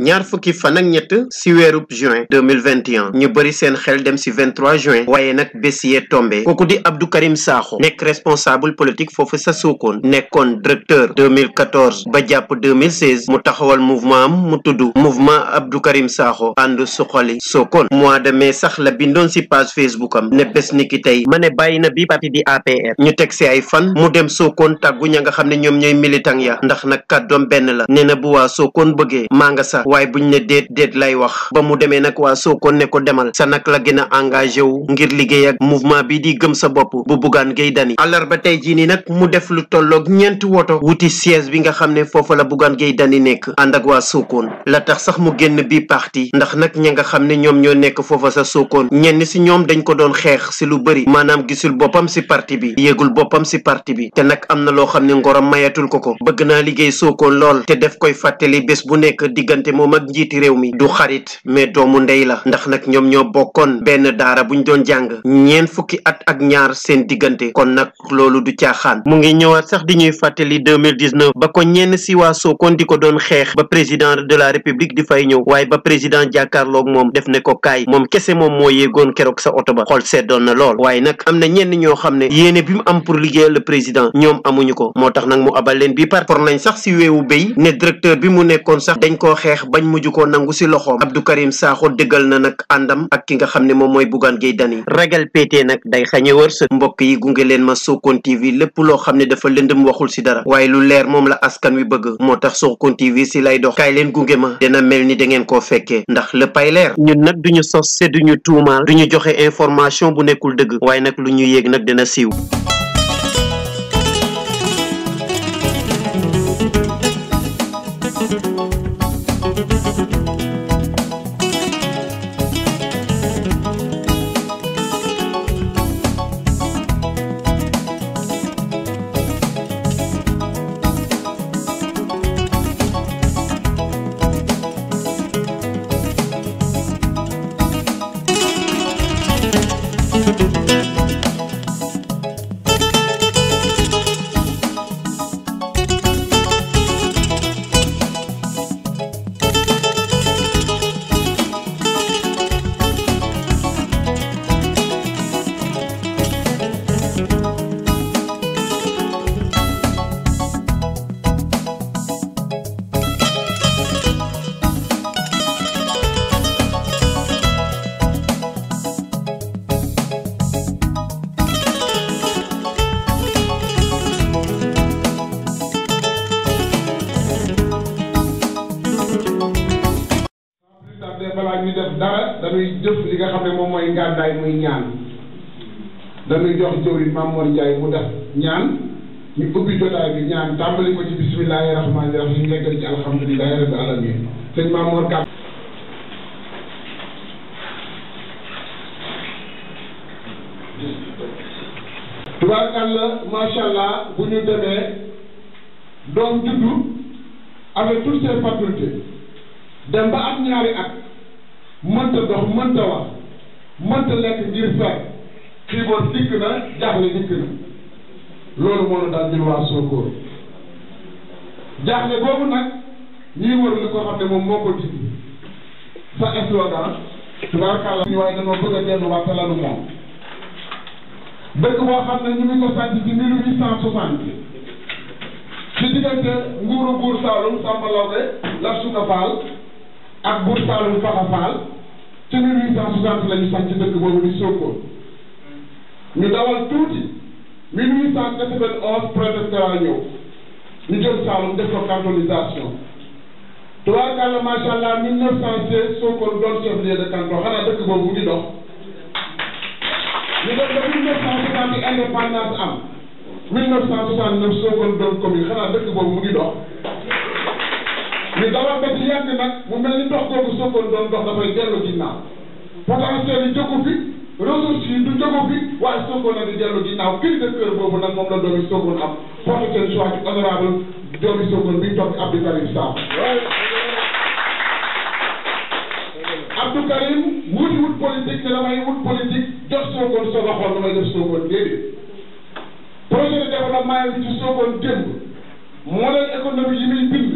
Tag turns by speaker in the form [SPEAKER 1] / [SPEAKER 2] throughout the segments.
[SPEAKER 1] ñaar fukki fan ak ñett si weerub juin 2021 ñu bëri seen xel dem si 23 juin waaye nag bés yee tombé kooku di Abdou Karim Sakho nekk responsable politique foofu sa Sokone nekkoon directeur 2014 ba jàpp 2016 mu taxawal mouvement am mu tudd mouvement Abdou Karim Sakho ànd suxali Sokone mois de mai sax la bindoon si page Facebook am ne bés ni ki tey ma ne bàyyi na bi parti di APR ñu teg si ay fan mu dem Sokone tàggu ña nga xam ne ñoom ñooy militant ya ndax nag kàddoom benn la nee na bu waa Sokone bëggee maa nga sa waaye buñ ne déet lay wax ba mu demee nag waa Sokone ne ko demal sa nag la gën a engagé wu ngir liggéey ak mouvement bi di gëm sa bopp bu Bougane Gueye Dany àllarba tey jii nii nag mu def lu tolloog ñeenti woto wuti siège bi nga xam ne foofa la Bougane Gueye Dany nekk ànd ak waa Sokone la tax sax mu génn bi parti ndax nag ña nga xam ne ñoom ñoo nekk foofa sa Sokone ñenn si ñoom dañ ko doon xeex si lu bëri maanaam gisul boppam si parti bi yéegul boppam si parti bi te nag am na loo xam ne ngorom mayatul ko bëgg naa liggéey Sokone lool te def koy fàttali bés bu nekk diggante moom ak njiiti réew mi du xarit mais doomu ndey la ndax nag ñoom ñoo bokkoon benn daara buñ doon jàng ñeent fukki at ak ñaar seen diggante kon nag loolu du caaxaan mu ngi ñëwaat sax di ñuy fàttali 2019 ba ko ñenn si waa Sokone di ko doon xeex ba président de la république di fay ñëw waaye ba président jàkkaarloog moom def ne ko kaay moom kese moom moo yéegoon keroog sa oto ba xol seddoon na lool waaye nag am na ñenn ñoo xam ne yéene bi mu am pour liggéeyal le président ñoom amuñu ko moo tax nag mu abal leen bi par for nañ sax si weewu béy ne directeur bi mu nekkoon sax dañ koo xeex bañ mujj ko nangu si loxoom Abdou Karim Sakho dëggal na nag àndam ak ki nga xam ne moom mooy Bougane Gueye Dany ragal pété nag day xañe wërsëg mbokk yi gunge leen ma Sokone TV lépp loo xam ne dafa lëndëm waxul si dara waaye lu leer moom la askan wi bëgg moo tax Sokone TV si lay dox kaay leen gunge ma dina mel ni da ngeen koo fekkee ndax léppay leer ñun nag duñu sos se duñu tuumaal duñu joxe information bu nekkul dëgg waaye nag lu ñu yéeg nag dina siiw
[SPEAKER 2] balaa ñu def dara dañuy jëf li nga xam ne moom mooy ngàndaay muy ñaan dañuy jox jëwriñ Mamour Ndiaye mu def ñaan ñu ubbi jotaay bi ñaan tàmbali ko ci bismillahi rahmaani rahim yeggal ci alhamdulillahi rabbil alamin sëñ Mamour Ka tubaarkàlla macha allah bu ñu demee doom juddu avec toutes ses facultés dem ba am ñaari at mënta dox mënta wax mënta lekk ngir fer xiiboon dikk na jaaxle dikk na loolu moo la daal ñun waa Sokone jaaxle boobu nag ñuy wër li ko xam ne moom moo ko dindi sa slogan tubaarkàlla ñu waaye dañoo bëgg a delluwaat lanu moom dëkk boo xam ne ñu ngi ko sant ci 1860 ci diggante nguuru buur Saalum Samba Lawbe Lat Suka Faal ak buur Saalum Faxa Faal ci 1860 la ñu sant ci dëkk boobu di Sokone ñu dawal tuuti 1891 protectorat ñëw ñu jël Saalum def ko cantonisation tubaarkàlla macha allah 1916 Sokone doon chef-lieu de canton xanaa dëkk boobu mu ngi dox ñu def ba 1960 indépendance am 1969 Sokone doon commune xanaa dëkk boobu mu ngi dox ñu dawal ba ci yàgg nag mu mel ni dox googu Sokone doon dox dafay dellu ginnaaw potentiel yi jógu fi ressources yi du jógu fi waaye Sokone nag di dellu ginnaaw cri de cœur boobu nag moom la doomi Sokone am porte seen choix ci honorable doomi Sokone bi toog Abdou Karim Sakho Abdou Karim wuti wut politique te damay wut politique jox Sokone soog a xool damay def Sokone déedéet projet de développement yi ci Sokone démb modèle économique yi muy bind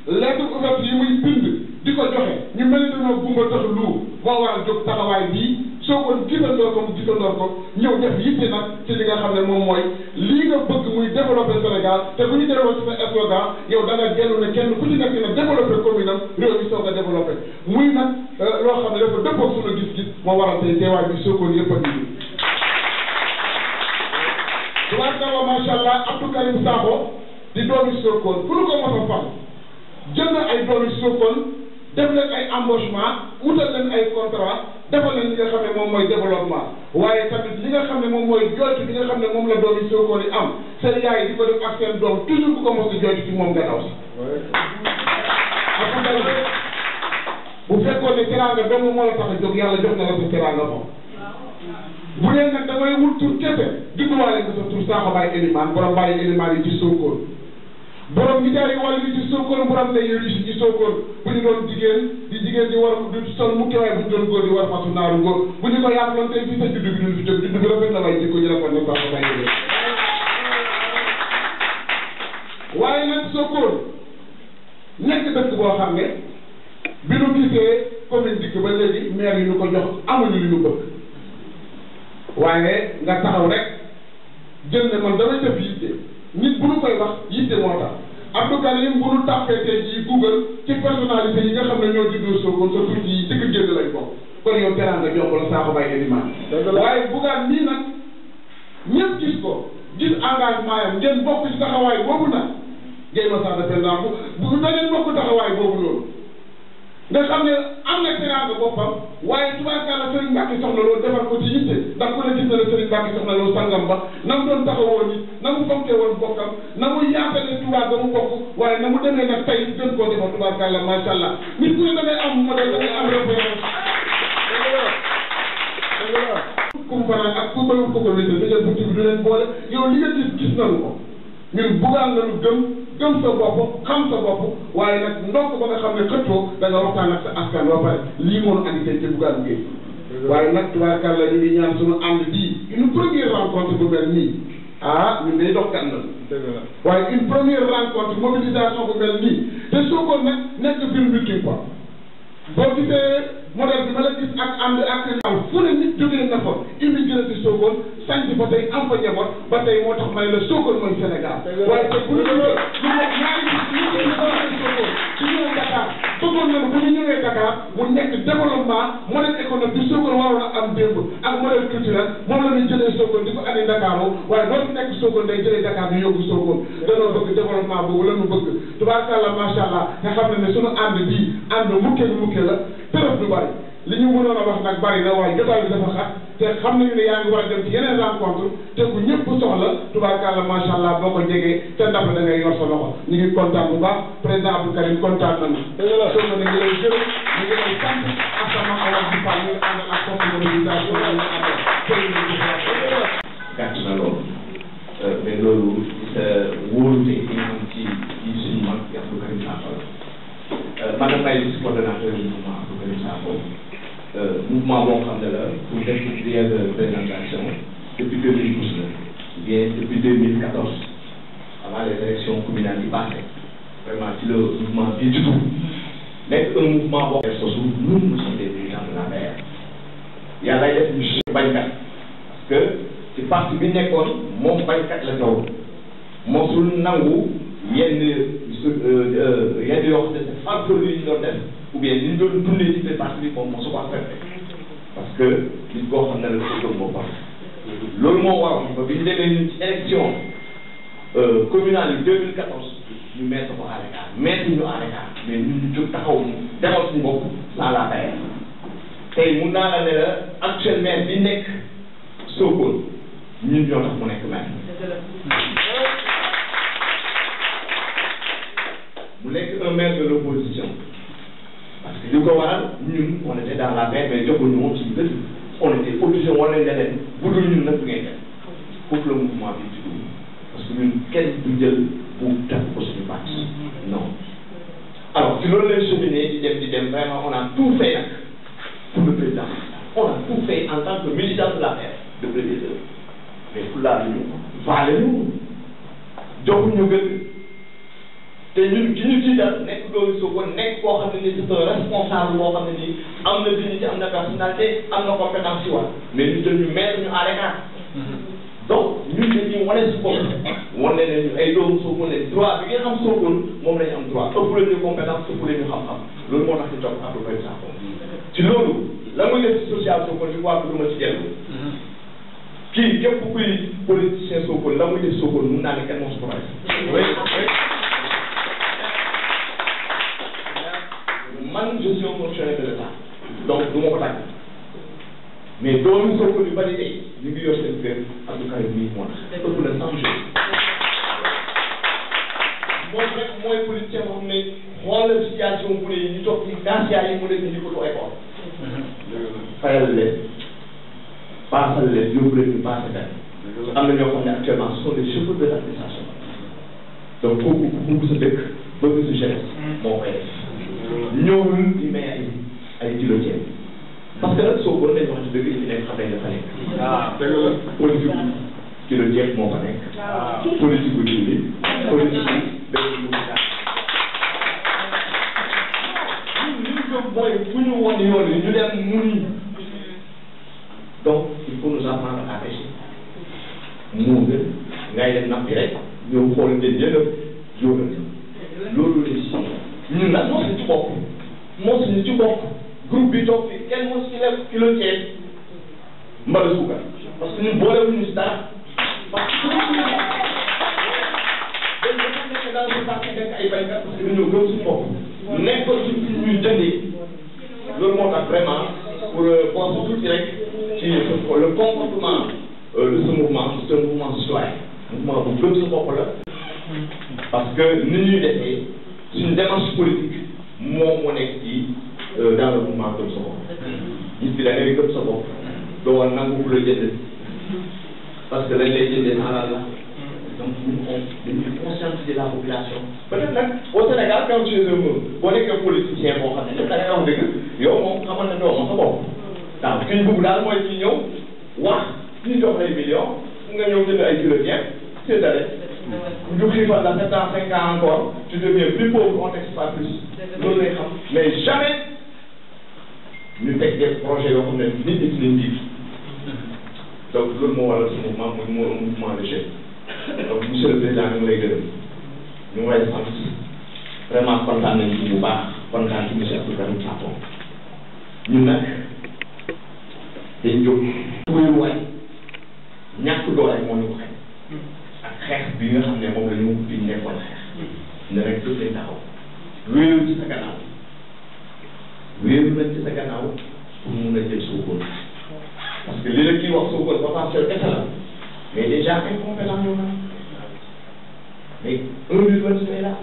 [SPEAKER 2] lettre ouverte yi muy bind di ko joxe ñu mel ni dañoo gumba tax lu moo waral jóg taxawaay bii soo ko gisandoor ko mu gisandoor ko ñëw def yitte nag ci li nga xam ne moom mooy lii nga bëgg muy développer Sénégal te bu ñu delloo ci sa slogan yow da nga dellu ne kenn ku ci nekk na développer commune am réew mi soog a développer muy nag loo xam ne dafa dëppoo suñu gis-gis moo waral tey teewaay bi Sokone yëpp a ngi nii. tubaarkalla macha allah Abdou Karim Sakho di doomi Sokone fu ñu ko mos a fal jël na ay doomi Sokone def leen ay embauchement wutal leen ay contrat defal leen li nga xam ne moom mooy développement waaye tamit li nga xam ne moom mooy jooytu bi nga xam ne moom la doomi Sokone yi am seen yaay di ko def ak seen doom toujours bu ko mos a jooytu ci moom nga daw si. bu fekkoon ne teraanga doomu moo la tax a jóg yàlla jox na la sa teraanga moom. bu dee nag damay wut tur kese judduwaale nga sa tur Sakho Baye Elimane borom Baye Elimane yi ci Sokone borom ñi jaay wàll bi ci Sokone borom day yëngu ci Sokone bu ñu doon jigéen di war du sol mukki waaye bu ñu doon góor di war fasu naaru góor bu ñu ko yaataloon tey fii sa juddu bi duñ fi jóg juddu bi rafet na waaye jikko ñu rafet na Sakho Baye Elimane waaye nag Sokone nekk dëkk boo xam ne bi nu gisee commune dikk ba léegi maire yi ñu ko jox amuñu li ñu bëgg waaye nga taxaw rek jël ne man damay def yitte nit bu nu koy wax yitte moo tax Abdou Karim bu nu tàppee tey jii Google ci personnalité yi nga xam ne ñoo juddoo Sokone sa tur yi dëgg génn lañ bokk kon yow teraanga jox la Sakho Baye Elimane waaye bugaan nii nag ñëpp gis ko gis engagement yam ngeen bokk ci taxawaay boobu nag ngay ma sax de bu da ngeen bokk taxawaay boobu loolu nga xam ne am na teraanga boppam waaye tubaarkalla Serigne Mbacke soxna loolu defal ko ci yitte ndax ku ne gis na la Serigne Mbacke soxna loolu sangam ba na mu doon taxawoo nit na mu fonkee woon bokkam na mu yaatale Touba ga mu bokk waaye na mu demee nag tey gën koo defal tubaarkalla macha allah nit ku ne da ngay am modèle da ngay am référence. kum fanaan ak ku bëriwul ko ko wéetal da ngeen buntu bi du leen boole yow li nga gis nañu ko ñun bugaan lañu gëm sa bopp xam sa bopp waaye nag ndokk ba nga xam ne xëccoo da nga waxtaan ak sa askan ba pare lii moo ñu andi tey ci Bougane Gueye waaye nag tubaarkàlla ñu ngi ñaan suñu ànd bii une première rencontre bu mel nii ñun day dox kan la waaye une première rencontre mobilisation bu mel nii te Sokone nag nekk ville multiple quoi boo gisee modèle bi ma la gis ak ànd ak fu ne nit jógee na fa immigré ci Sokone sañ ba tey am fa njaboot ba tey moo tax ma ne la Sokone mooy Sénégal waaye tey bu ñu ñëwee lu nekk ñaari Sokone su ñëwee Dakar bëggoon nañu bu ñu ñëwee Dakar mu nekk développement modèle économique bi Sokone waroon a am démb ak modèle culturel moom la ñuy jëlee Sokone di ko andi Dakar waaye doo fi nekk Sokone day jëlee Dakar di yóbbu Sokone danoo bëgg développement boobu la ñu bëgg tubaarkàlla macha allah nga xam ne sunu ànd bii ànd mukke la tërëf du bari li ñu mënoon a wax nag bari na waaye jotaay bi dafa xat te xam nañu ne yaa ngi war a dem ci yeneen rencontre te ku ñëpp soxla tubaarkàlla macha allah boo ko jegee te ndap da ngay yor sa loxo ñu ngi kontaan bu baax président Abdou Karim kontaan nañu. dëgg la soo ko ne ngi lay gërëm ñu ngi lay sant ak sama awal bi fa ñu ngi àndal ak force de mobilisation ñu ngi àndal
[SPEAKER 3] gàtt na loolu mais loolu wóorute yi ñu am ci suñu mag Abdou Karim Sakho madame Faye si coordonnateur du mouvement Abdou Karim Sakho mouvement boo xam ne la pour def prière de présentation depuis 2012 la bien depuis 2014 avant les élections communales yi passé vraiment ci le mouvement bi juddu nekk un mouvement boo xam ne sosu nous sommes des militants de l'APR yàlla def ñu bañkat parce que ci parti bi nekkoon moom bañkat la taw mosul nangu yenn yoo xam ne farfelu yi ñu doon def ou bien li ñu doon dundee ci biir parti bi moom moo su ko accepté parce que nit koo xam ne la ko gëm boppam loolu moo waroon ba bi ñu demee ñun ci élection communale yi 2014 ñu mettre ko à l'écart mettre ñu à l'écart mais ñun ñu jóg taxaw demal suñu bopp sans la paix tey mun naa la ne la actuel maire bi nekk Sokone ñun ñoo tax mu nekk maire mu nekk un maire de l'opposition parce que li ko waral ñun on était dans la paix mais joxuñu moom suñu dëkk on était obligé wala leneen bu dul ñun nag ngay def foofu la mouvement bi judd parce que ñun kenn du jël pour def ko suñu parti non alors ci loolu lay cheminer di dem vraiment on a tout fait nag pour le président on a tout fait en tant que militant de la paix de président mais pour la ñu vaale ñu joxuñu gën te ñun ki ñu jiital nekk doomu Sokone nekk koo xam ne nii c'est un responsable boo xam ne nii am na dignité am na personnalité am na compétence ci wàll mais ñu jël ñu mettre ñu à l'écart donc ñun dañuy wane si bopp wane ne ñu ay doomu Sokone ne droit bi ngeen am Sokone moom la ñu am droit ëpp leen ñu compétence ëpp leen ñu xam-xam loolu moo tax ñu toog Abdou Karim Sakho ci loolu la muy def ci social Sokone bi waa ko duma ci dellu kii képp kuy politicien Sokone la muy def Sokone mun naa ne kenn moo su ko man je suis un fonctionnaire de l'État donc du ma ko tàgg mais doomu Sokone yu bari tey ñu ngi yor seen kër Abdou Karim mii moo tax ëpp na 100 jours moom rek mooy politicien boo xam ne xoolal situation bu ne ñu toog ci gàncax yi mu ne ñu ko école fayal leen paasal leen yóbbu leen ñu paase benn am na ñoo xam ne actuellement ce sont des chefs de l'administration donc kooku bëgg sa dëkk bëgg sa jeunesse moo koy def ñëwul di may ay kilo ceeb parce que nag soo ko dañu wax ci dëgg yi fi nekk xam nañ dafa nekk. waaw dëgg la politique kilo ceeb moo fa nekk. waaw politique bu jiw bi politique bi dëgg lu mu daal. ñun li ñu jóg mooy bu ñu woon yoon yi ñu dem muñ donc il faut nous apprendre à pêcher moo gën ngay dem nappi rek ñëw xool te jënd jógal loolu la ci ñun nag moo suñu ci bokk moo suñu ci bokk groupe bi toog fi kenn moo si lekk kilo ceeb mbala suukar parce que ñun boolewuñu si dara parce que dañu nekk dans une partie nekk ay baykat parce que dañoo gëm suñu bopp nekk ko ci ñuy jëndee loolu moo tax vraiment pour penser tuuti rek ci le comportement de ce mouvement c'est un mouvement citoyen mouvement bu gëm sa bopp la parce que ni ñuy defee suñu démarche politique moom moo nekk ci dans le mouvement gëm sa bopp nit bi da ngay gëm sa bopp doo war nangu ku la jënd parce que dañ lay jëndee alal la donc ñun dañuy conscientiser la population peut-être nag au Sénégal quand tu es boo nekkee politicien boo xam ne da ngay wax dëgg yow moom xamal na doo ma sa bopp waaw ki ñu bëgg daal mooy ci ñëw wax ñu jox lay millions nga ñëw jënd ay kilo ceeb c'est vrai ñu xiifal la 7 ans 5 ans encore tu deviens plus pauvre on t'exploite plus loolu lay xam mais jamais ñu teg des projets yoo xam ne nit ñi dinañ jiitu donc loolu moo waral ce mouvement muy mouvement de jeunes donc monsieur le président ñu ngi lay gërëm ñu ngi lay sant vraiment kontaan nañu ci bu baax kontaan ci monsieur Abdou Karim Sakho ñun nag dañ jóg wéeruwaay ñàkk doole moo ñu ko xëy ak xeex bi nga xam ne moom la ñu fi nekkoon xeex ne rek dëgg lañ taxaw wéeru ci sa gannaaw wéeru nañ ci sa gannaaw pour mun a jël Sokone parce que li la kii wax Sokone potentiel kese la mais déjà incompétent ñoo na mais un universitaire est là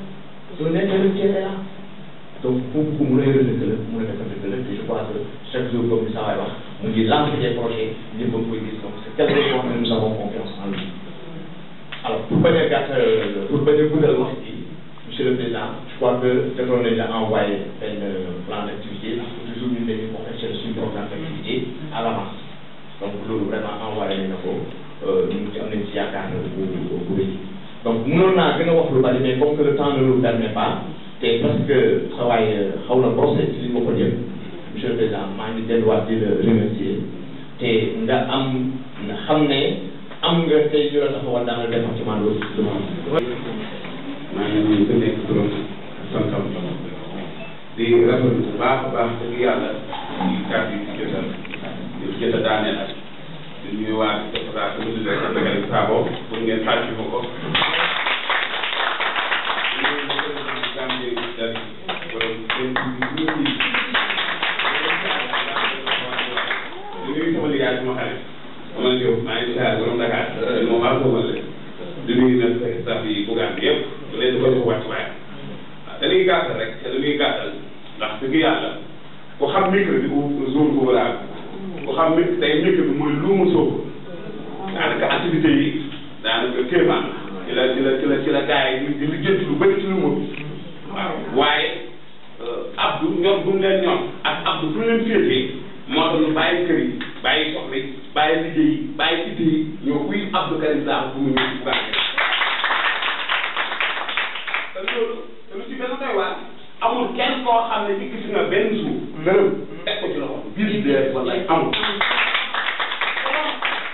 [SPEAKER 3] un intellectuel est là donc foofu ku mun a yore dëgg la mun a defar dëgg la te je crois que chaque jour comme ni sa waay wax mu ngi lancer des projets ñëpp a koy gis donc c'est quelque chose que nous avons confiance en lui. Alors, pour bañ a gàtt pour bañ a guddal wax ji monsieur le président je crois que defoon nañ la envoyé benn plan d'activité parce que toujours ñun dañuy confectionner suñu programme d'activité à l'avance donc loolu vraiment envoyé nañ la ko ñu ci am nañ ci yaakaar bu rëy donc mënoon naa gën a wax lu bari mais comme que le temps ne nous permet pas te parce que sa waay xaw na procès ci li ma ko jël monsieur le président maa ngi delluwaat di la remercier te nga am nga xam ne am nga tey ñu la taxawal dans le département de
[SPEAKER 4] maa ngi nuyu ku nekk turam santam di rafetlu bu baax a baax dëgg yàlla di kàddu yi jot a daaneel di nuyuwaat députation bi di Abdou Karim Sakho pour ngeen fàttali ko ko. di nuyu sama liggéey sama xarit Omar Diop maa ngi saa borom Dakar moom maa ko wële di nuyu nag staff yi bugaan bi yëpp bu leen di ko jox wàccuwaay waaw dañuy gàttal rek te dañuy gàttal ndax dëgg yàlla ku xam micro bi jour bu walaal ku xam micro tey micro bi mooy lu mu sóob daanaka activité yi daanaka kéemaan ci la gars yi di lijjanti lu bëri ci lu mu waaw waaye Abdou ñoom bu mu leen ñoom ak Abdou fu leen féetee moo tax ñu bàyyi kër yi bàyyi soxla yi bàyyi liggéey yi bàyyi itte yi ñoo kuy Abdou Karim Sakho bu mu ñëw ci baax te loolu te lu ci gën a doy waar amul kenn koo xam ne gis nga benn suuf lërëm teg ko ci loxo biir dee wala amul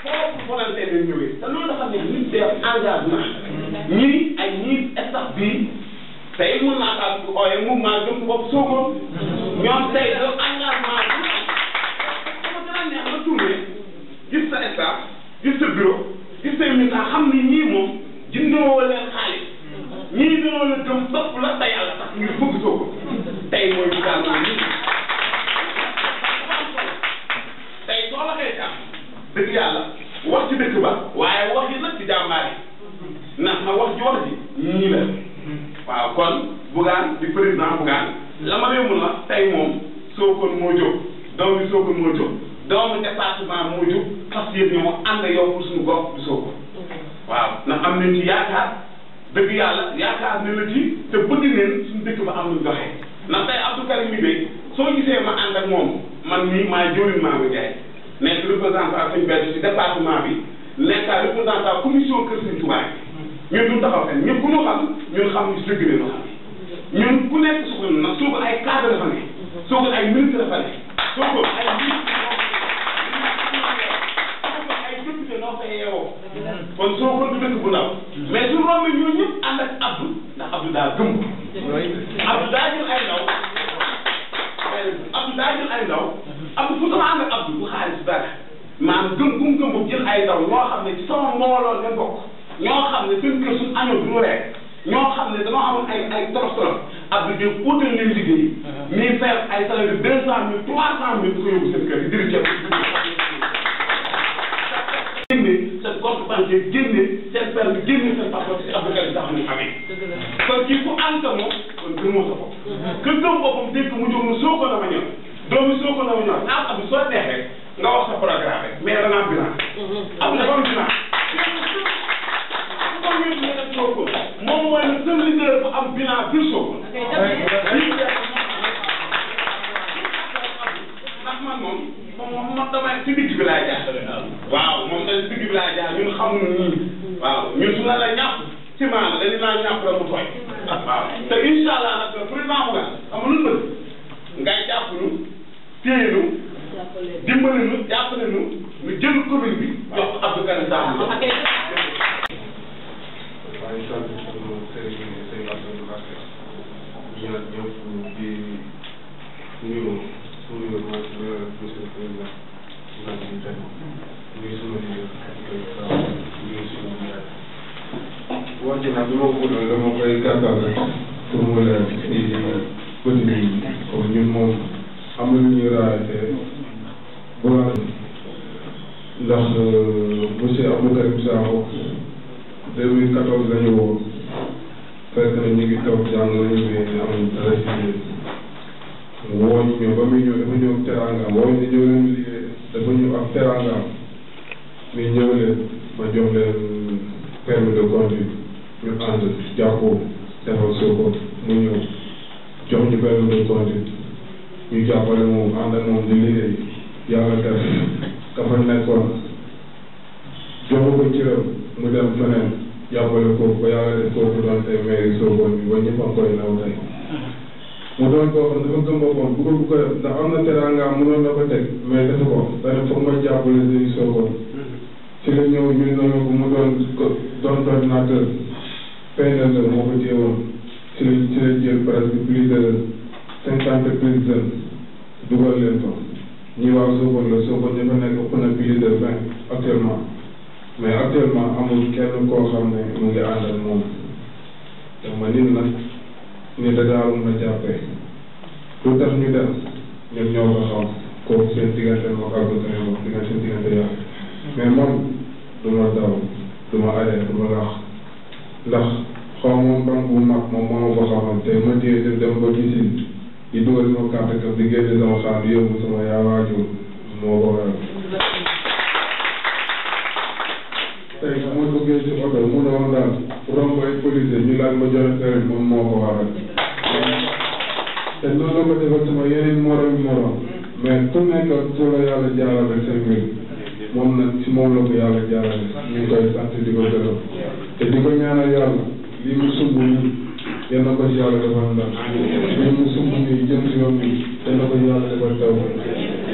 [SPEAKER 4] foofu volonté bi ñëwee te loolu dafa ne nit def engagement ñii staff bii tey mën naa kaa ooye mouvement gëm ko bopp Sokone ñoom tey de engagement bi dama gën a neex nga tourné gis sa staff gis sa bureau gis say militants xam ni ñii moom jëndoo leen xaalis ñii dañoo la gëm topp la te yàlla tax ngir bëgg Sokone tey mooy gouvernement bi tey soo waxee jàmm dëgg yàlla wax ci dëkk ba waaye wax yi nag ci jàmbaar yi ndax na wax ji ñii la waaw kon Bougane di président Bougane la ma leen mun la tey moom Sokone moo jóg doomu Sokone moo jóg doomu département moo jóg parce que ñoo ànd yow pour suñu gox bi Sokone waaw ndax am nañ ci yaakaar dëgg yàlla yaakaar ne la ci te bëgg neen suñu dëkk ba am luñ doxee ndax tey Abdou Karim mi bay soo gisee ma ànd ak moom man mii maa jëriñ maa ngi jaay nekk représentant suñu benn ci département bi nekk représentant commission Kër Sëñ Touba bi ñun duñ taxaw fenn ñun ku ñu xam ñun xam ni si dëgg ne ñu xam ñun ku nekk Sokone nag Sokone ay cadre dafa ne Sokone ay ministre dafa ne Sokone ay ay député noo fa yeewoo kon Sokone du dëkk bu ndaw mais su rombee ñooñu ñëpp ànd ak Abdou ndax Abdou daa gëm Abdou daa jël ay ndaw Abdou daa jël ay ndaw Abdou fu sama ànd ak Abdou bu xaalis dara maanaam gëm boobu jël ay ndaw ñoo xam ne ci sama mbooloo leen bokk ñoo xam ne seen kër suñu añoo du ñu reer ñoo xam ne dañoo amoon ay torof Abdou Diop utal leen liggéey ñuy fay ay salaire de 200 000 300 000 di ko yóbbu seen kër yi diri ceeb génne seen compte bancaire génne seen permis génne seen passeport si Abdou Karim sax ñu amee kon kii ku ànd ak moom kon gëmoo sa bopp que gëm boppam dégg mu jóg mu Sokone dama ñor doomu Sokone dama ñor naa Abdou soo neexee nga wax sa programme rek mais da nga am bilan Abdou dafa am bilan moom mooy le seul leader bu am bilan biir Sokone ndax man moom damay ci digg bi laa jaar waaw moom dañ digg bi laa jaar ñun xamuñu nii waaw ñun su la ñàpp ci maanaam dañu naan ñàpp la mu tooy waaw te incha allah nag président Bougane xam nga lu bëgg ngay jàpp nu téye nu dimbali nu jàppale nu ñu jël commune bi jox ko Abdou Karim Sall
[SPEAKER 5] maa ngi sant suñu sëriñ sëriñ Abdou Mbacke ñi nag ñëpp di nuyu suñu monsieur le président nag ñu tey nuyu suñu liggéey nuyu suñu yaay wax ji nag bi ma ko doon dama koy gàttal rek pour mu leer ci bët nit ñi comme ñun moom am na lu ñuy raayate Bougane ndax monsieur Abdou Karim Sakho 2014 la ñu woo fekk na ñu ngi toog jàng nañu mais amuñ dara ci woo ñu ñëw ba muy ñëw dafa ñëw teraangaam woo ñu ñëw leen liggéey dafa ñëw ak teraangaam mais ñëw leen ma jox leen permis de conduire ñu ànd jàppoo defal Sokone mu ñëw jox ñu permis de conduire ñu jàppale moom ànd ak moom di liggéey yàlla def ka fa nekkoon joxu ko ci réew mu dem feneen jàppale ko ba yàlla def kooku doon tey mairie Sokone bi ba ñëpp a koy naw tey mu doon koo xam dafa gëm boppam bëggul bu ko def ndax am na teraanga mënoon na ko teg mais defu ko dane foog ma jàppale si Sokone ci la ñëw ñu noonu ko mu doon coordinateur PNL moo ko téewoon ci la jël presque plus de 50 présidents dugal leen ko ñi waa Sokone la Sokone ñi fa nekk ëpp na plus de 20 actuellement mais actuellement amul kenn koo xam ne mu ngi ànd ak moom te ma nit nag ni dagaalum na jàppee lu tax ñu dem ñun ñoo ko xam kooku seen diggante moo ko Abdou Karim wax diggante seen diggante yàlla mais man du ma daw du ma arrêté du ma lax ndax xaw moom banque bu mag moom moo ma ko xamal te ma téye dem ba gisi di dugal sama carte kam di génne sama xaar yóbbu sama yaa waajur moo ko waral tey su ma duggee ci oto mu doon daal romb ay policier ñu laaj ma joxe permis moom moo ko waral te noonu la ko defal sama yeneen morom mais ku nekk fu la yàlla jaarale seen mbir moom nag si moom la ko yàlla jaarale ñu ngi koy sant di ko gërëm te di ko ñaanal yàlla li mu sumb nii yal na ko ci yàlla defal ndam mais mu sumb nii jëm si yoon bi yal na ko yàlla defal taw bi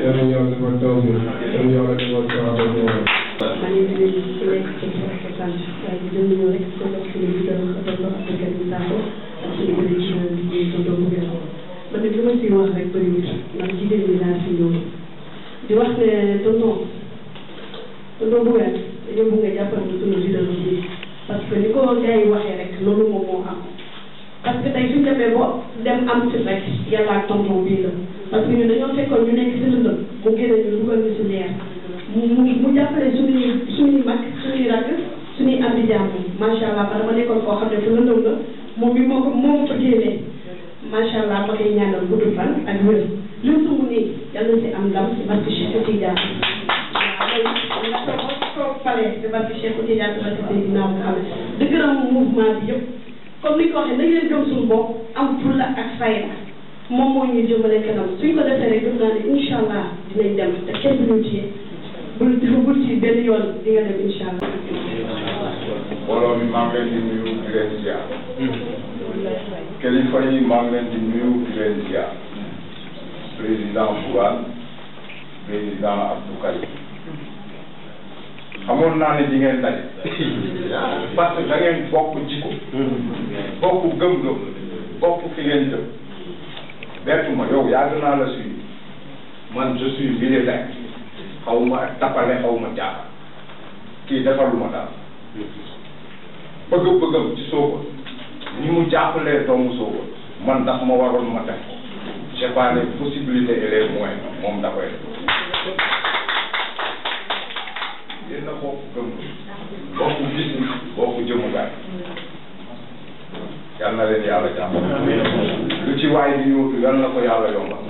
[SPEAKER 5] yal na yàlla defal taw bi yal na yàlla defal saaba bi waaw.
[SPEAKER 6] maa ngi leen di nekk ci sant waaye di dem ñëw rek ko nekk suñu leader tonton Abdou Karim Sakho ak suñu bëri ci liggéey tonton Bougane man nag li ma si wax rek bëriwul ndax jigéen ñi laa si ñëw di wax ne tonton Bougane dañoo bëgg nga jàppal ñu suñu leader bi parce que ni ko gars yi waxee rek loolu moom moo am parce que tey suñu demee ba dem am ci rek yàlla ak tonton bii la parce que ñun dañoo fekkoon ñu nekk si lëndëm mu génne ñu dugal ñu si leer mu jàppale suñuy mag suñuy rakk suñuy am di jàmm macha allah ba dama nekkoon koo xam ne fu lëndëm la moom bi moo ko génnee macha allah ma koy ñaanal gudd fan ak wér li mu sumb nii yàlla si am ndam si barke Cheikh Tidiane ko pale si barke Cheikh Tidiane si barke Seydina Muhammad di gërëm mouvement bi yëpp comme ni ko waxee nañ leen gëm suñu bopp am fulla ak fayda moom moo ñuy jëmale kanam suñ ko defee rek gëm naa ne incha allah dinañ dem te kenn duñu téye bul ci benn yoon di nga dem incha allah.
[SPEAKER 7] mbooloo mi maa ngi leen di nuyu di leen ziar. kilifa yi maa ngi leen di nuyu di leen ziar. président Bougane président Abdou Karim. xamoon naa ne di ngeen daje. parce que da ngeen bokk jikko. bokk gëm-gëm. bokk fi ngeen jëm. bettu ma yow yàgg naa la suivi. man je suis militaire. xaw ma tapale xaw ma jaaxal. kii defaluma daal. bëgg-bëggam ci Sokone. ni mu jàppalee doomu Sokone. man ndax ma waroon ma def ko. j'ai pas les possibilités et les moyens moom da koy def. yéen a bokk gëm bokk gis bokk jëmukaay yal na leen yàlla jàpp lu ci waay di ñëwtu yal na ko yàlla yombal.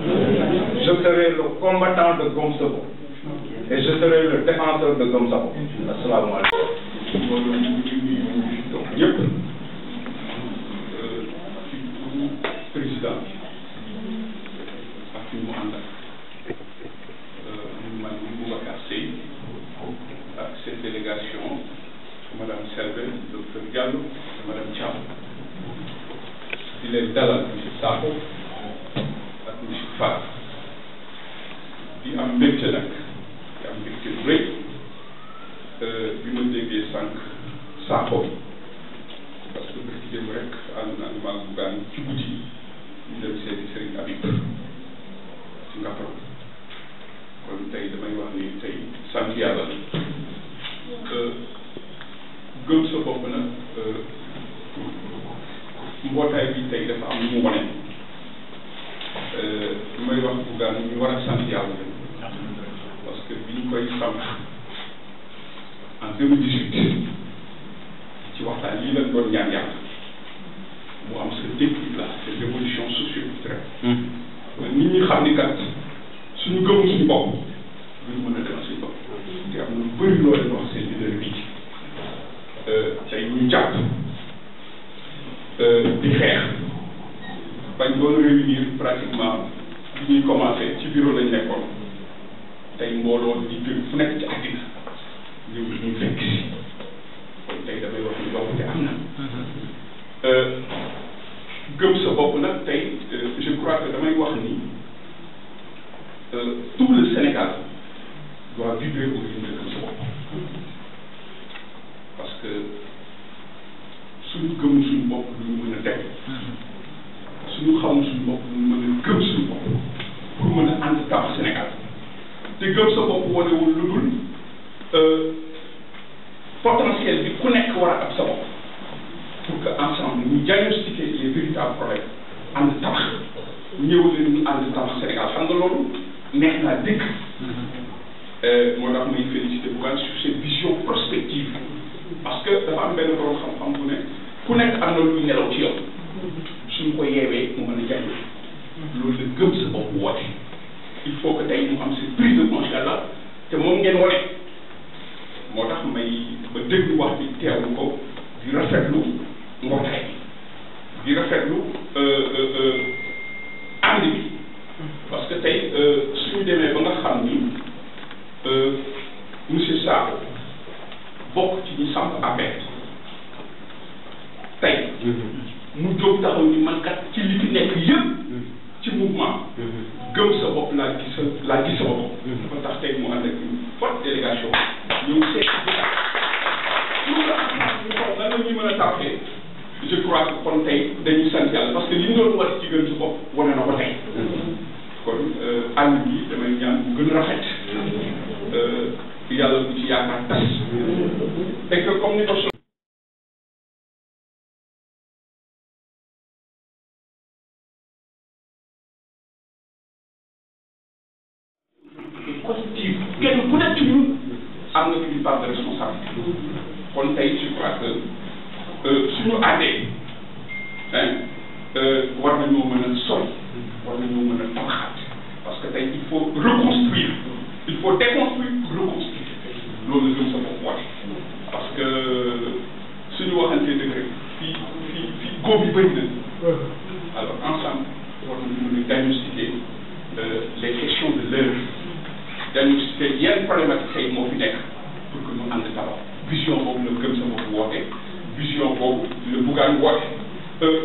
[SPEAKER 7] je serai le combattant de Gëm Sa Bopp et je serai le défenseur de Gëm Sa Bopp. asalaamaaleykum. donc ñëpp président ak ñu mu àndal man Boubacar Seye ak cette délégation madame Selbé docteur Diallo madame Thiam di leen dalal monsieur Sakho ak monsieur Fall di am mbégte nag di am mbégte bu rëy bi ma déggee sànq Sakho parce que bés ci démb rek ànd naa maag Bougane ci guddi ñu dem seeti Serigne Habib ci Ngaparou kon tey damay wax ni tey sant yàlla gëm sa bopp nag mbootaay bi tey dafa am lu mu wane lu may wax Bougane ñu war a sant yàlla parce que bi ñu koy samp en 2018 ci waxtaan lii lañ doon ñaan yàlla mu am ce déclic là cette révolution socio-culturelle nit ñi xam ni kat suñu gëmul suñu bopp duñu mën a demal suñu bopp te am na lu bëri loo leen wax seen leader bi tey ñu jàpp di xeex bañ doon réunir pratiquement bi ñuy commencé ci bureau lañ nekkoon tey mbooloo di jóg fu nekk ci àddina ñëw ñu fekk si kon tey damay wax ni yokkute am na gëm sa bopp nag tey je crois que damay wax ni tout le Sénégal doit vibrer au rythme de gëm sa bopp parce que suñu gëm suñu bopp lu ñu mën a teg suñu xamul suñu bopp lu ñu mën a gëm suñu bopp pour mën a ànd tabax Sénégal te gëm sa bopp wanewul lu dul potentiel bi ku nekk war a ab sa bopp pour que ensemble ñu diagnostiquer les véritables problèmes ànd tabax ñëw leen ñu ànd tabax Sénégal xam nga loolu neex naa dëkk moo tax may félicité Bougane sur cette vision prospective parce que dafa am benn borom xam-xam bu ne ku nekk am na luy nelaw ci yow suñ ko yeewee mu mën a jàng loolu la gëm sa bopp woote il faut que tey mu am cette prise de conscience là te moom ngeen wane moo tax may ba déglu wax bi teewlu ko di rafetlu mbootaay bi di rafetlu ànd bi parce que tey suñu demee ba nga xam ni monsieur Sakho bokk ci ñi samp APR tey mu jóg taxaw ni man kat ci li fi nekk yëpp ci mouvement gëm sa bopp laa gis sama bopp. dafa tax tey mu ànd ak une forte délégation ñëw seet lan la ñuy mën a tàppee je crois que kon tey dañuy sant yàlla parce que li ñu doon war ci gën sa bopp wane na ko tey kon ànd bi damay ñaan bu gën a rafet yàlla bu ci yaakaar tas et que comme ni ko positive kenn ku nekk ci ñun am na une part de responsabilité kon tey je crois que suñu àndee war nañoo mën a sori war nañoo mën a tabaxaat parce que tey il faut reconstruire il faut déconstruire reconstruire loolu la gëm sa bopp woote parce que suñu waxantee dëgg rek fii góob yi bëri na alors ensemble war nañu mën a diagnostiquer les questions de l'heure diagnostiquer yenn problématique tey moo fi nekk pour que ñu ànd tabax vision boobu la gëm sa bopp woote vision boobu la buggaan woote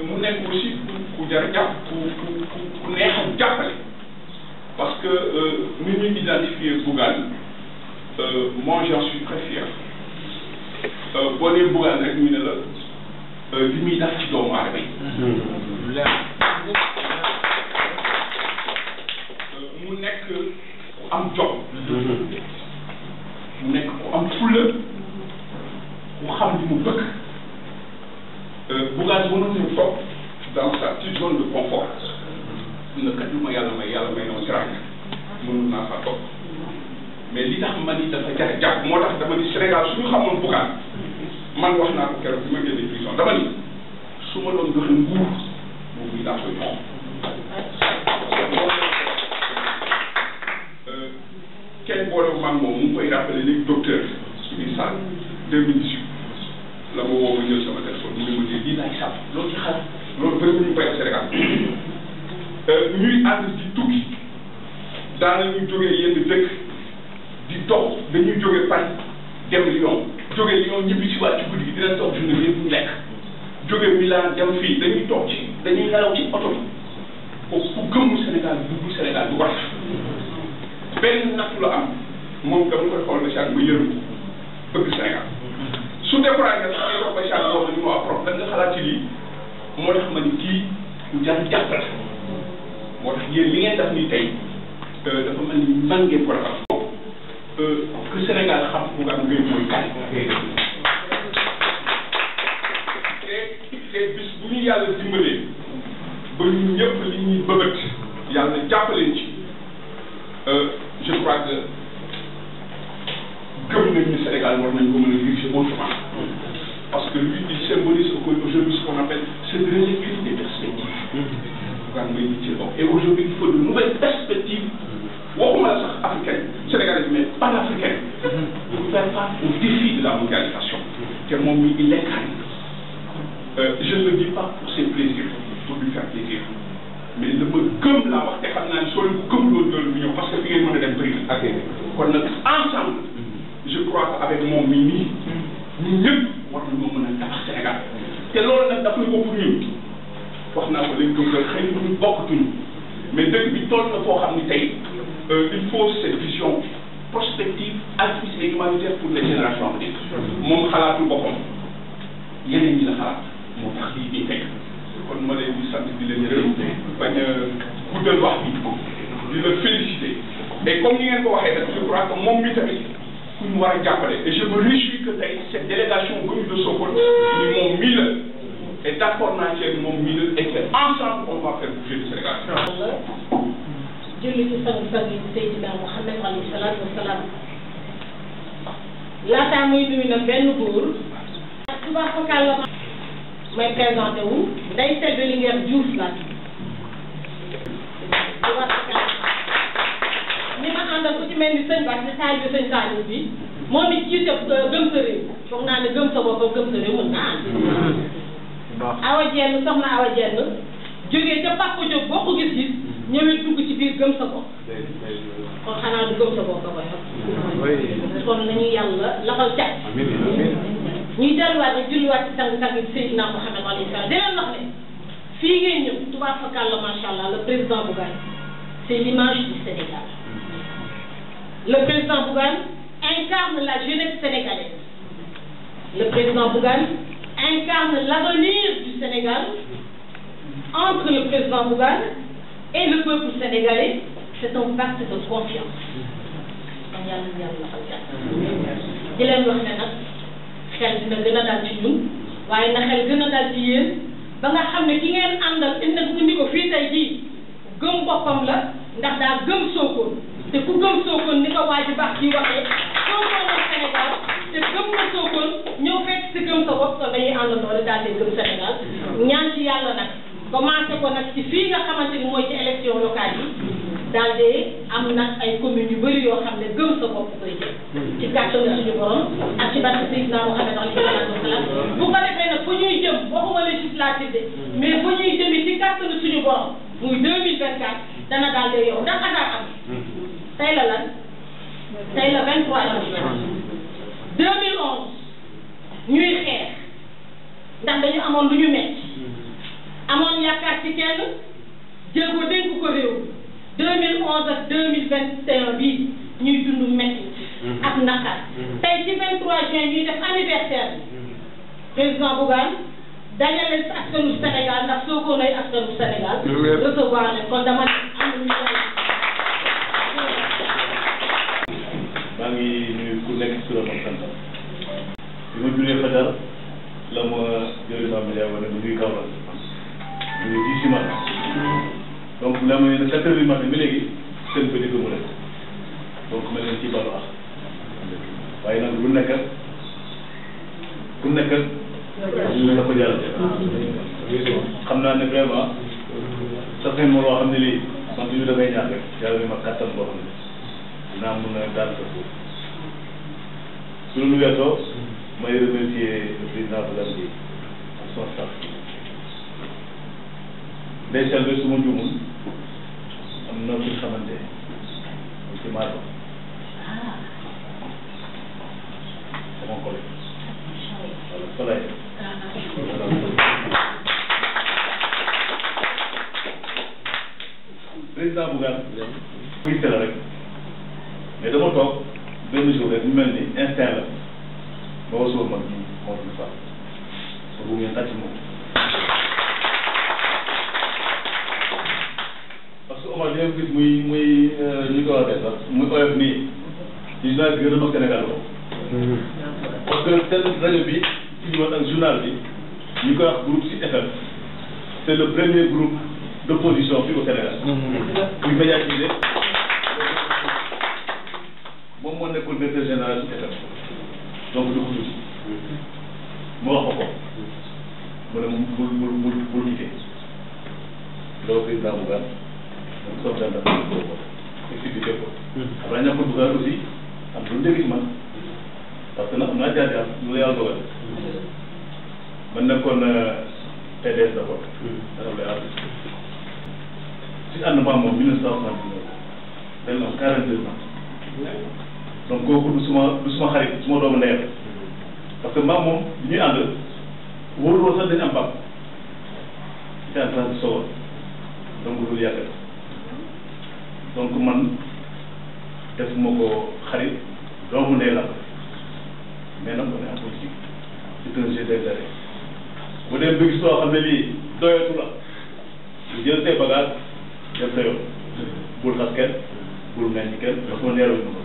[SPEAKER 7] mu nekk aussi ku jar a jàpp ku neex a jàppale parce que ni ñuy identifier Bougane moi j'en suis très fier boo nee Bougane rek ñu ne la li muy def ci doomu aadama yi mu nekk ku am jom mu nekk ku am fulla ku xam li mu bëgg Bougane mënoon nañu toog dans sa petite zone de confort na kat lu ma yàlla may na ma teraanga mënul naa faa toog mais li tax ma ni dafa jar jàpp moo tax dama ni Sénégal suñu xamoon Bougane man wax naa ko keroog bi ma génne prison dama ni su ma doon joxe nguur boobu daa koy jox kenn boole man moom mu ngi koy rappelé léegi docteur ci biir salle 2018 la ma woo ma jël sama téléphone mu ne ma jël lii laay sàpp loolu ci xalaat loolu bëri ñu koy Sénégal ñuy ànd di tukki daanañu jógee yenn dëkk di dox dañuy jógee Paris dem Lyon jógee Lyon ñibbi si waat ci guddi gi dinañ toog journée bi yëpp ñu lekk jógee Milan dem fii dañuy toog ci dañuy nelaw ci oto bi kooku ku gëmul Sénégal dugg Sénégal du war benn nattu la am moom dama koy xool ba chaque ba yërëm bëgg Sénégal su découragé sax ay dox ba chaque boo xam ne moo am problème nga xalaat ci lii moo tax ma ni kii ku jar jàppale moo tax yéen li ngeen def nii tey dafa mel ni man ngeen ko defal que Sénégal xam bu am ngay mooy kan te bis bu ñu yàlla dimbalee ba ñu ñëpp li ñuy bëbët yàlla jàppaleen ci je crois que gëm nañ ni Sénégal war nañ ko mën a diriger autrement parce que lui il symbolise aujourd'hui ce qu'on appelle cette relecture des perspectives bugaan may nit ci bopp et aujourd'hui il faut de nouvelles perspectives waxuma la sax africaine sénégalaise mais panafricaine pour faire face au défi de la mondialisation te moom mi il l'incarne je ne le dis pas pour ses plaisirs pour lui faire plaisir mais la ma gëm laa wax te xam naa ne soo leen gëm loolu loolu bu ñëw parce que fi ngeen mën a dem bëri na kon nag ensemble je crois que avec moom mii nii ñun ñëpp war nañoo mën a tabax Sénégal te loolu nag daf na ko pour ñun wax naa ko léegi gëm nga xëy na ñu bokkatuñu mais dëkk bi toll na foo xam ni tey il faut cette vision prospective altruiste et humanitaire pour les générations à venir moom xalaatu boppam yeneen ñi la xalaat moo tax lii ñuy fekk kon ma leen di sant di leen gërëm bañ a guddal wax bi di la féliciter et comme ni ngeen ko waxee rek je crois que moom mi tamit ku ñu war a jàppale et je me réjouis que tey cette délégation venue de Sokone ni moom mii la et d'accord naa ci moom mii la et que ensemble on va faire bouger le Sénégal.
[SPEAKER 8] julli ci sang-sang yi Seydina Mouhamed alayhi salaatu wa salaam laataa muy nuyu nag benn góor tubaab focal la may présenté wu day sedd Linguère Diouf la tubaab focal ni ma àndal ku ci mel ni sëñ Ba ci saal bi sëñ Saliou bi moom it jiite gëm sa réew foog naa ne gëm sa bopp gëm sa réew mën naa Awa Jenn soxna Awa Jenn jógee ca Papa Diop boo ko gis-gis ñëwee dugg ci biir gëm sa bopp kon xanaa du gëm sa bopp koy xam kon nañu yàlla lafal cat ñuy delluwaat ne julliwaat ci sang-sang bi Seydina Mouhamed alayhi salaam di leen wax ne fii ngay ñëw tubaab fakal la macha allah le président Bougane c'est l'image du Sénégal. Le président Bougane incarne la jeunesse sénégalaise. Le président Bougane incarne l'avenir du Sénégal. Entre le président Bougane et le peuple sénégalais, c'est un pacte de confiance. di leen wax ne nag xel dina gën a dal ci ñun waaye na xel gën a dal ci yéen ba nga xam ne ki ngeen àndal indi ko fii tey jii gëm boppam la ndax daa gëm Sokone te ku gëm Sokone ni ko waa ji baax ji waxee Sokone ak Sénégal te gëm na Sokone ñëw fekk si gëm sa bopp kon dañuy àndandoo daal di gëm Sénégal ñaan ci yàlla nag commencé ko nag ci fii nga xamante ni mooy ci élection locale yi daal de am nag ay communes yu bëri yoo xam ne gëm sa bopp koy jël ci kàttanu suñu borom ak ci barke Seydina Mouhamed alayhi salaatu wa salaam bu ko defee nag fu ñuy jëm waxuma législative de mais fu ñuy jëmi ci kàttanu suñu borom muy 2024 dana daal de yow ndax attaque am tey la lan tey la 23 juin 2011 ñuy xeex ndax dañu amoon lu ñu metti amoon yaakaar ci kenn jéego dénk ko réew 2011 ak 2021 bii ñuy dund métti ak naqar tey ci 23 juin ñuy def anniversaire bi président Bougane dajale askanu Sénégal ndax Sokone ay askanu Sénégal recevoir leen kon dama am lu ñu
[SPEAKER 9] maa ngi nuyu ku nekk si turam ak santam bi ma julee Fajar la ma jëli ma média wala du nuyu Kaolack ñu ngi 10 matin donc la ma ne 4 heures du matin ba léegi seen petit mu def donc ma leen ci balu ak waaye nag lu nekk ku nekk la ko jaral xam naa ne vraiment sax ngeen moo loo xam ne lii man toujours damay ñaan rek yàlla ni ma kattan boo xam ne dinaa mun a daal ko su loolu weesoo may remercier le président Bougane Gueye ak son staff ndeysaan bi su ma juumul am na fi xamante ci Maroc sama collègue Soleil président Bougane muy la rek mais dama toog benn jour rek mu mel ni instinct la ba ma sóor mag ñi moo fi fa so bu ngeen tàcc moom parce que Omar dina gis muy ñu ko waxee sax muy oyof nii ci journal bi gën a mag Sénégal ko parce que seen rajo bi ci woon ak journal bi ñu koy wax groupe Sud FM c'est le premier groupe d'opposition fii au Sénégal muy médiatisé moom moo nekkoon directeur général Sud FM donc du ko tuuti mu wax ko mu ne bul quitté loolu président Bougane donc soog daan dafa ko expliqué ko après ñàkkul Bougane aussi am lu dégg ci man parce que nag am naa jaar-jaar lu la yàlla dogal man nekkoon PDS d'abord dara lay àll si ànd maa moom 1979 day am 42 ans donc kooku du suma xarit suma doomu ndeyam parce que maa moom bi ñuy ànd wóorul woon sax dañu am bàq c'est en train de sowoon donc loolu yàgg donc man def ma ko xarit doomu ndey la mais nag on est en politique c'est un jeu d'intérêt bu dee bëgg soo xam ne lii doyatu la lu jël say bagage def sa yoon bul xas kenn bul ngañ kenn parce que neeroo ñu ko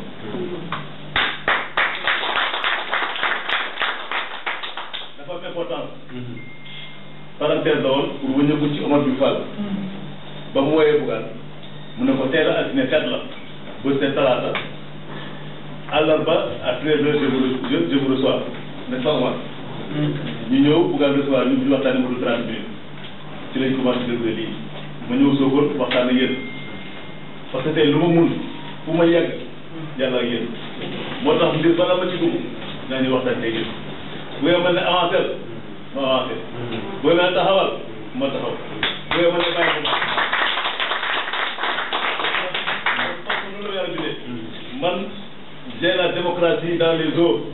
[SPEAKER 9] dafa am importance parenthèse la woon pour wëññeeku ci Omar Diouf Fall ba mu woowee Bougane mu ne ko teel a altine seet la ba c'est talaata àllarba à 13h je vous reçois n'est-ce pas Omar ñu ñëw Bougane recevoir ñu ñu waxtaanee mu 30 minutes ci lañ commencé déroulé lii ma ñëw Sokone waxtaan ak yéen parce que tey lu ma mun fu ma yegg yàlla ak yéen moo tax mbir bala ma ci dugg naa ñu waxtaan tey yéen bu ngeen mën ne avancé ma avancé bu ngeen mën ne taxawal ma taxaw bu ngeen mën ne bàyyi ko parce que loolu yàlla bindee man j'ai la démocratie dans les eaux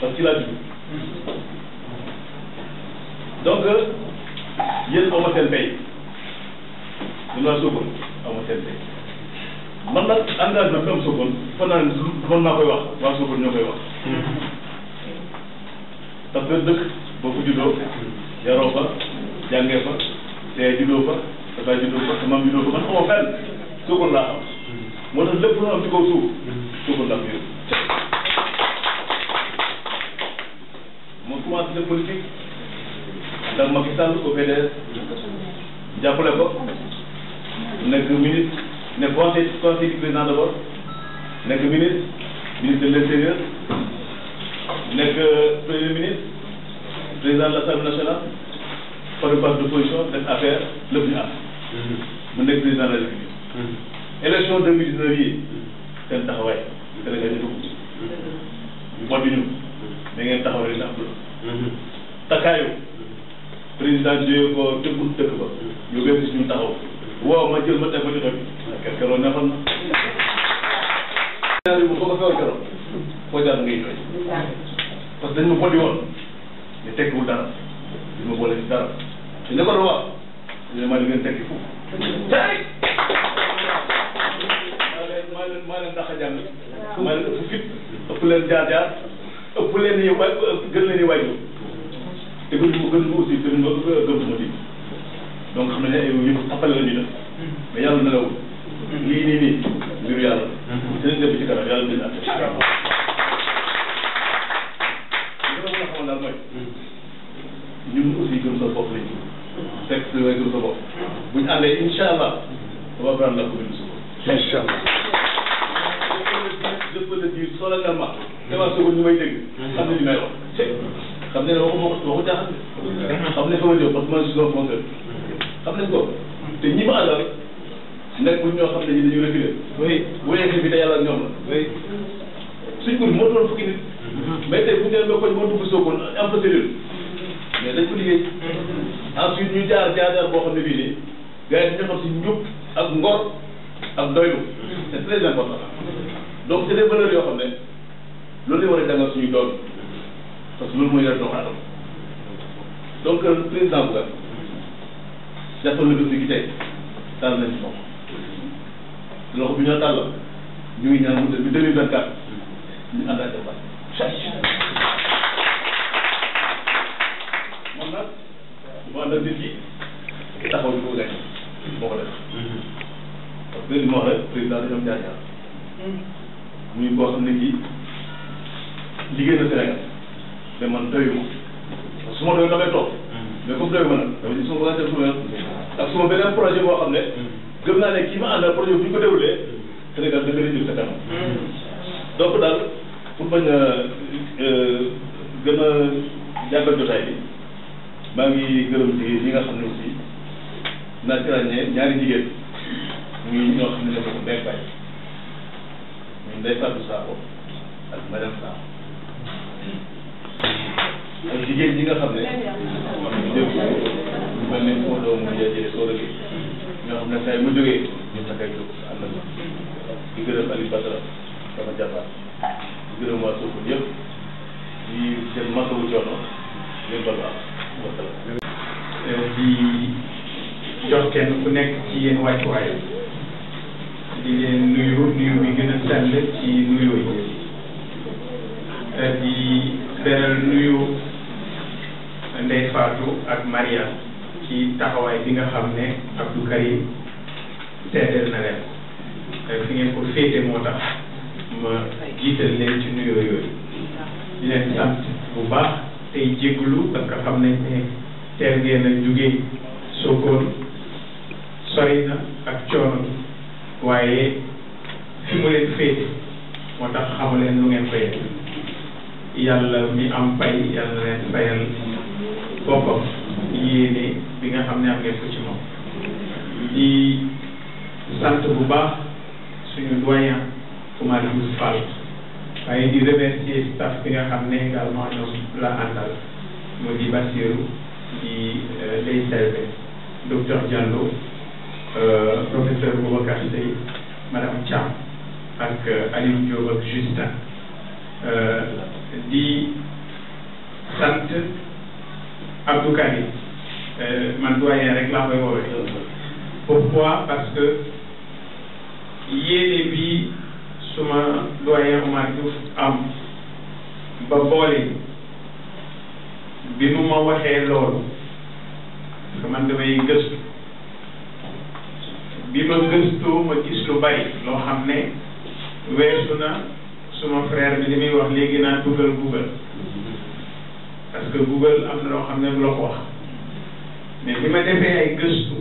[SPEAKER 9] parce qu'il a dit donc yéen aw ma seen pay ñun waa Sokone aw ma seen pay man nag engagement bi am Sokone fan naa ne man maa koy wax waa Sokone ñoo koy wax parce que dëkk boo ko juddoo yaroo fa jàngee fa te juddoo fa te baay juddoo fa te maam juddoo fa man xamoo fenn Sokone laa xam moo tax lépp loo am ci kaw suuf Sokone laa ko yóbbu moo commencé def politique ndax Macky Sall au PDS jàppale ko nekk ministre nekk conseil du président d'abord nekk ministre de l'intérieur nekk premier ministre président de l'Assemblée nationale par le parti d'opposition def affaire lépp ñu am mu nekk président de la République élection 2019 yi seen taxawaay Sénégal ñu dugg ñu boot bi ñu da ngeen taxaw rek ndax takkaayu président jógee ko tëggul dëkk ba ñu gën si ñu taxaw waaw ma jël ma teg ma ci xel bi keroog neexoon na ñaari bu ko feew keroog foo jaar ngay jooy parce que dañ ma boddi woon ñu tekkiwul dara dañ ma boole si dara te ne ko doon wax ñu ne maa di ngeen tekki fu tey maa leen dàq a jàng maa leen ëpp fit ëpp leen jaar-jaar ëpp leen yi waay gën leen yi waajur te gën ko aussi gën ma di donc xam ne ay yëpp tappale la ñuy def mais yàlla nelawul lii nii mbiru yàlla dinañ def ci kanam yàlla dina atte li nga mën a xamal daal mooy ñun aussi gëm sa bopp lañ fekk si way gëm sa bopp buñ àndee incha allah on va prendre la commune de Sokone incha allah je peux le dire solennellement devant Sokone ñu may dégg xam ne li may wax xam ne waxu jaaxal xam ne fa ma jëm parce que man je suis un fonceur xam nañ ko te ñi ma àndal nekkul ñoo xam ne ñi dañu reculer oui bu yeggee bi te yàlla ñoom la oui suñ ko moo doon fukki nit mais tey bu ñu nee ba koñ moo dugg Sokone am fa cellule mais dañ ko liggéey ensuite ñu jaar boo xam ne bii nii gars yi ñu xam si njub ak ngor ak doylu c'est très important donc c'est des valeurs yoo xam ne loolu la war a jàngal suñu doom parce que loolu mooy yor doomu aadama donc président Bougane jàppal na dossier gi tey taal nañ ci moom loxo bi ñoo tàllal ñu ngi ñaan mu dem bi 2024 ñu ànd ak débat moom nag mu ànd ak nit yi taxaw di ko gañ moo ko def parce que li ma wax rek président dañoo jaar muy koo xam ne kii liggéey na Sénégal mais man doyu ma su ma doy damay toog mais comme doyu ma nag dama ci suma bëgg a def suma ak suma beneen projet boo xam ne gëm naa ne kii ma àndal projet bu ñu ko déroulé Sénégal da gën a jëm sa kanam donc daal pour bañ a gën a jàngal jotaay bi maa ngi gërëm jigéen ñi nga xam ne aussi naa ci ràññee ñaari jigéen muy ñoo xam ne ne ko ndey bay muy Ndeye Fatou Sakho ak madame Sakho ak jigéen ñi nga xam ne ñëpp ñu mel ne moo doon mu jëjee soo rëggee ñoo xam ne saa yi mu jógee ñu takkay jóg ànd na di gërëm Aliou Badara sama jàppaat di gërëm waa Sokone yëpp di seen masawu coono leen balu am wasalaam
[SPEAKER 10] di jox kenn ku nekk ci yéen wàccuwaay di leen nuyu bi gën a sell ci nuyoo yi di beral nuyu Ndeye Fatou ak Maria ci taxawaay bi nga xam ne Abdou Karim seedeel na leen fi ngeen ko féete moo tax ma jiital leen ci nuyoo yooyu di leen sant bu baax tey jégalu parce que xam nañ ne teel ngeen a jugee Sokone sori na ak coono waaye fi mu leen féete moo tax xamu leen lu ngeen koy yàlla mi am fay yàlla leen fayal boppam yéene bi nga xam ne am ngeen ko ci moom di sant bu baax suñu doyen Oumar Youssou Fall waaye di remercier staff bi nga xam ne également ñoom la àndal mu di Bassirou di Lay Selbe docteur Diallo professeur Boubacar Seye madame Thiam ak Aliou Diop ak Justin di sant Abdou Karim man doyen rek laa koy woowee. Pourquoi? Parce que yéene bi suma doyen Oumar Diouf am ba boole bi nu ma waxee loolu parce que man damay gëstu bi ma gëstoo ma gis lu bari loo xam ne weesu na suma frère bi li muy wax léegi naa dugal Google parce que Google am na loo xam ne du la ko wax mais bi ma defee ay gëstu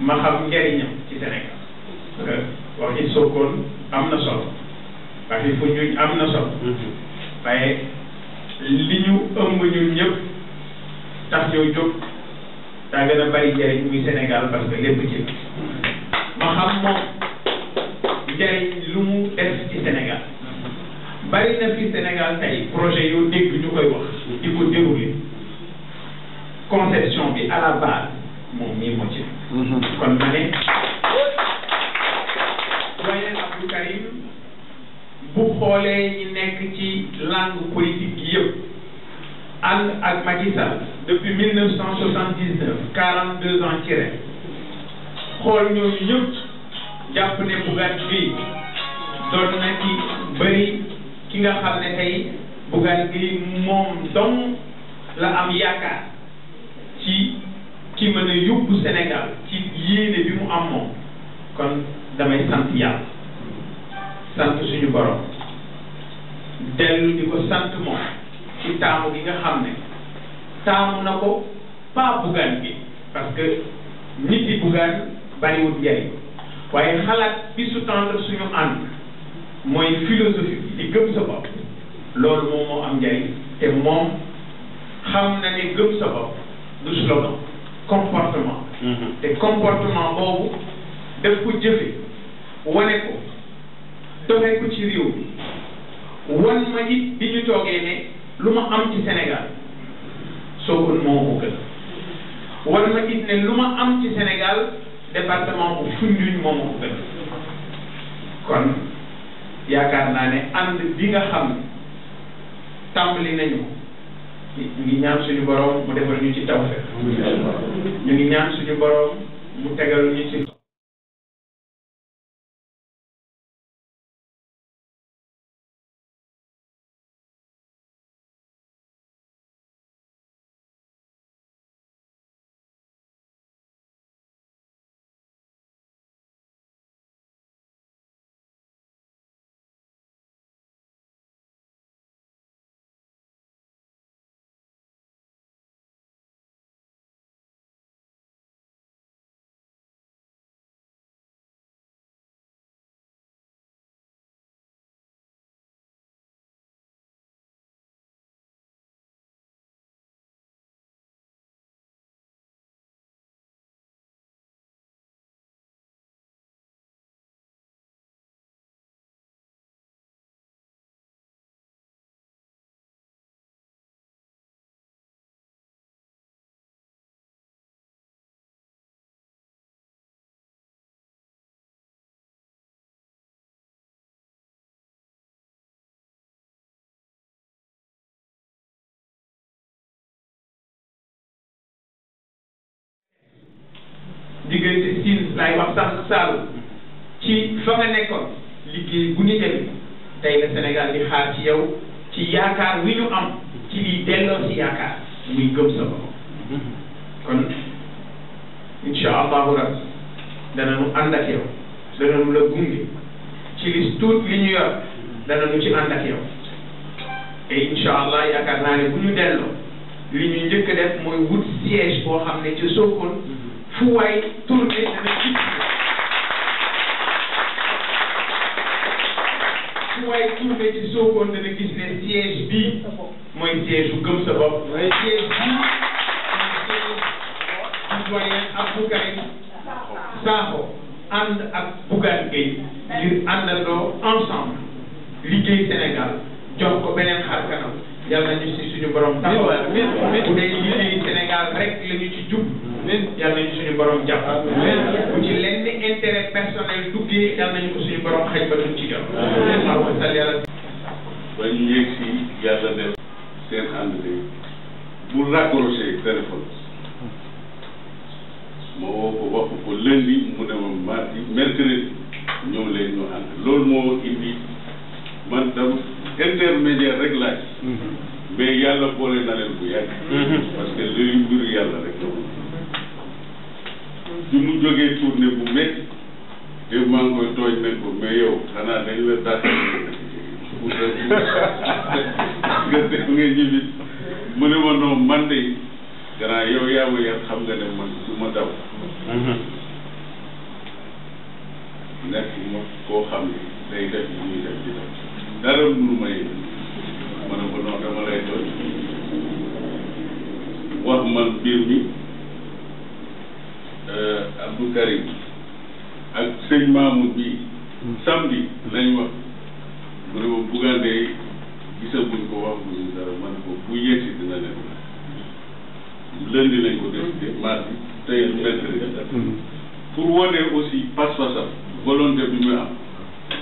[SPEAKER 10] ma xam njariñam ci Sénégal parce que waxi Sokone am na solo waxi Foundiougne am na solo waaye li ñu ëmb ñun ñëpp tax ñoo jóg daa gën a bari njariñ muy Sénégal parce que lépp ci ma xam moom njariñ lu mu def ci Sénégal bari na fi Sénégal tey projet yoo dégg ñu koy wax di ko dérouler conception bi à la base moom mii moo ci kon ma ne doyen Abdou Karim bu xoolee ñi nekk ci langue politique gi yëpp ànd ak Macky Sall depuis 1979 42 ans ci ren xool ñooñu ñëpp jàpp ne Bougane Gueye doon na ci bëri ki nga xam ne tey Bougane Gueye moom dong la am yaakaar ci ki mën a yóbbu Sénégal ci yéene bi mu am moom kon damay sant yàlla sant suñu borom dellu di ko sant moom ci taamu gi nga xam ne taamu na ko pas Bougane gi parce que nit yi Bougane bariwul njariñ waaye xalaat bi su tendre suñu ànd mooy philosophie bi di gëm sa bopp loolu moom moo am njariñ te moom xam na ne gëm sa bopp du slogan comportement te comportement boobu daf ko jëfe wane ko doxee ko ci réew bi wan ma it bi ñu toogee ne lu ma am ci Sénégal Sokone moo ko gën wan ma it ne lu ma am ci Sénégal département bu Foundiougne moo ko gën kon yaakaar naa ne ànd bi nga xam ne tàmbali nañu ñu ngi ñaan suñu borom mu defal ñu ci tawfeex ñu ngi ñaan suñu borom mu tegal ñu ci diggante Sine laay wax sax Saalum ci fa nga nekkoon liggéey bu ñu dem tey la Sénégal di xaar ci yow ci yaakaar wi ñu am ci liy delloo ci yaakaar muy gëm sa bopp kon incha allahu rabbi danañu ànd ak yow danañu la gunge ci li tuut li ñu yor danañu ci ànd ak yow et incha allah yaakaar naa ne bu ñu delloo li ñu njëkk a def mooy wut siège boo xam ne ci Sokone fu waay tourné dana gis fu waay tourné ci Sokone dana gis ne siège bii mooy siège bu gëm sa bopp mooy siège bii mooy doyen Abdou Karim Sakho ànd ak Bougane Gueye ngir àndandoo ensemble liggéey Sénégal jox ko beneen xar kanam yàlla nañu si suñu borom taxawal bu dee liggéey Sénégal rek la ñu ci jub yàlla nañu suñu borom jàpp bu ci lenn intérêt personnel duggee yàlla nañu ko suñu borom xëj ba duñ ci jot waaw sal yàlla
[SPEAKER 11] ba ñu yéeg si yàlla def seen ànd bi bu raccroché téléphone ma woo ko wax ko lundi mu ne ma mardi mercredi ñëw leen ñu ànd loolu moo indi man tam intermédiaire rek laaj mais yàlla boole na leen bu yàgg parce que luy mbiru yàlla rek la bi mu jógee tournée bu métti te maa ngi koy tooñ ne ko mais yow xanaa dañ la dàq nga def nga ñibbi mu ne ma non man de gannaaw yow yaa ma yar xam nga ne man du ma daw nekk ma koo xam ne day def li muy def di def dara mënu ma yëg ma ne ko non dama lay tooñ wax man mbir mi Abdou Karim ak sëñ Mamoud bi samedi lañ wax mu ne ma Bougane gisaguñ ko wax buñu dara ma ne ko bu yegsi dina leen lundi lañ ko décidé mardi tey mercredi pour wane aussi pas-pasam volonté bi mu am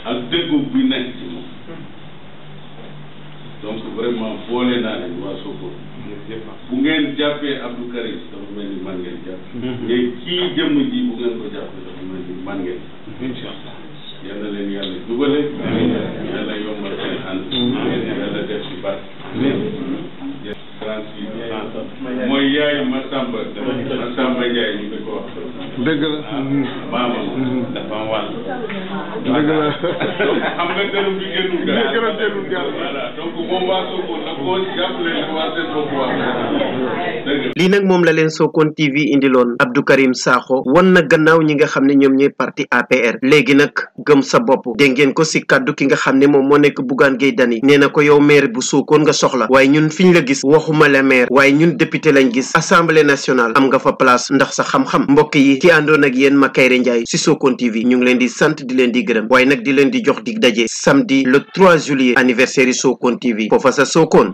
[SPEAKER 11] ak dëggu bi nekk ci moom donc vraiment boole naa leen waa Sokone bu ngeen jàppee Abdou Karim dafa mel ni man ngeen jàpp mais kii jëmm ji bu ngeen ko jàppee dafa mel ni man ngeen incha allah yal na leen yàlla jubale yàlla yombal seen ànd yàlla def ci barke mooy yaayu Massamba Ndiaye ñu ko wax
[SPEAKER 12] dëgg la
[SPEAKER 11] maama dafa wàll
[SPEAKER 12] dëgg la
[SPEAKER 11] xam nga gërëm bi génnul gaal voilà donc moom waa Sokone nag koo jàppale ne waa seen bopp wax dëgg
[SPEAKER 1] lii nag moom la leen Sokone TV indiloon Abdou Karim Sakho wan na gannaaw ñi nga xam ne ñoom ñooy parti APR léegi nag gëm sa bopp dégg ngeen ko si kaddu ki nga xam ne moom moo nekk Bougane Gueye Dany nee na ko yow maire bu Sokone nga soxla waaye ñun fiñ la gis waxuma la maire waaye ñun député lañ gis assemblée nationale am nga fa place ndax sa xam-xam mbokk yi ki àndoon ak yéen Makayre Ndiaye si Sokone TV ñu ngi leen di sant di leen di gërëm waaye nag di leen di jox dig daje samedi le 3 juillet anniversaire yi Sokone TV foofa sa Sokone